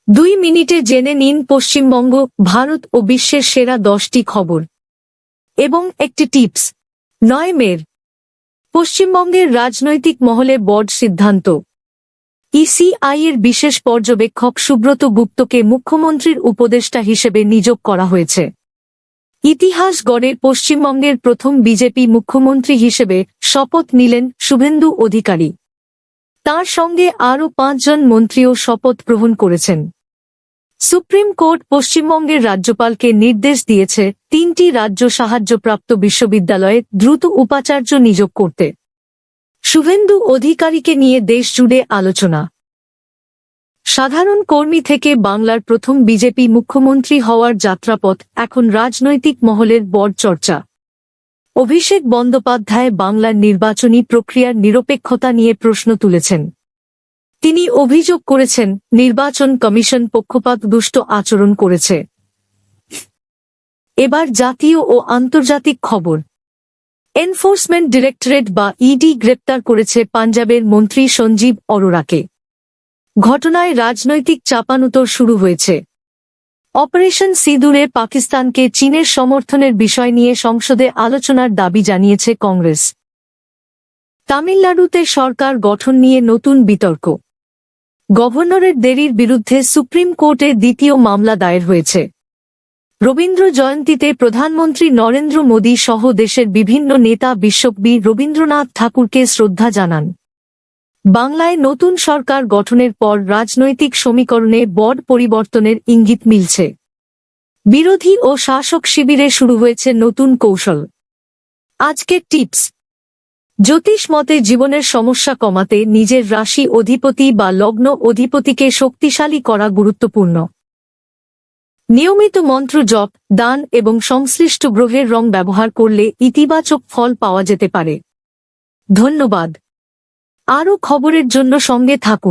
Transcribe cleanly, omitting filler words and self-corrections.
2 মিনিটে জেনে নিন পশ্চিমবঙ্গ, ভারত ও বিশ্বের সেরা 10টি খবর এবং একটি টিপস। 9 মের পশ্চিমবঙ্গের রাজনৈতিক মহলে বড় সিদ্ধান্ত। ইসিআই এর বিশেষ পর্যবেক্ষক সুব্রত গুপ্তকে মুখ্যমন্ত্রীর উপদেষ্টা হিসেবে নিয়োগ করা হয়েছে। ইতিহাস গড়ে পশ্চিমবঙ্গের প্রথম বিজেপি মুখ্যমন্ত্রী হিসেবে শপথ নিলেন শুভেন্দু অধিকারী। তার সঙ্গে আরও 5 জন মন্ত্রীও শপথ গ্রহণ করেছেন। সুপ্রিম কোর্ট পশ্চিমবঙ্গের রাজ্যপালকে নির্দেশ দিয়েছে 3টি রাজ্য সাহায্যপ্রাপ্ত বিশ্ববিদ্যালয়ে দ্রুত উপাচার্য নিয়োগ করতে। শুভেন্দু অধিকারীকে নিয়ে দেশজুড়ে আলোচনা। সাধারণ কর্মী থেকে বাংলার প্রথম বিজেপি মুখ্যমন্ত্রী হওয়ার যাত্রাপথ এখন রাজনৈতিক মহলের বড় চর্চা। অভিষেক বন্দ্যোপাধ্যায় বাংলার নির্বাচনী প্রক্রিয়ার নিরপেক্ষতা নিয়ে প্রশ্ন তুলেছেন। তিনি অভিযোগ করেছেন, নির্বাচন কমিশন পক্ষপাতদুষ্ট আচরণ করেছে। এবার জাতীয় ও আন্তর্জাতিক খবর। এনফোর্সমেন্ট ডিরেক্টরেট বা ইডি গ্রেপ্তার করেছে পাঞ্জাবের মন্ত্রী সঞ্জীব অরোরাকে। ঘটনায় রাজনৈতিক চাপানুতর শুরু হয়েছে। অপারেশন সিঁদুরে পাকিস্তানকে চীনের সমর্থনের বিষয় নিয়ে সংসদে আলোচনার দাবি জানিয়েছে কংগ্রেস। তামিলনাড়ুতে সরকার গঠন নিয়ে নতুন বিতর্ক। গভর্নরের দেরির বিরুদ্ধে সুপ্রিম কোর্টে দ্বিতীয় মামলা দায়ের হয়েছে। রবীন্দ্র জয়ন্তীতে প্রধানমন্ত্রী নরেন্দ্র মোদী সহ দেশের বিভিন্ন নেতা বিশ্বকবি রবীন্দ্রনাথ ঠাকুরকে শ্রদ্ধা জানান। বাংলায় নতুন সরকার গঠনের পর রাজনৈতিক সমীকরণে বড় পরিবর্তনের ইঙ্গিত মিলছে। বিরোধী ও শাসক শিবিরে শুরু হয়েছে নতুন কৌশল। আজকের টিপস। জ্যোতিষ মতে জীবনের সমস্যা কমাতে নিজের রাশি অধিপতি বা লগ্ন অধিপতিকে শক্তিশালী করা গুরুত্বপূর্ণ। নিয়মিত মন্ত্র জপ, দান এবং সংশ্লিষ্ট গ্রহের রং ব্যবহার করলে ইতিবাচক ফল পাওয়া যেতে পারে। ধন্যবাদ। আরও খবরের জন্য সঙ্গে থাকুন।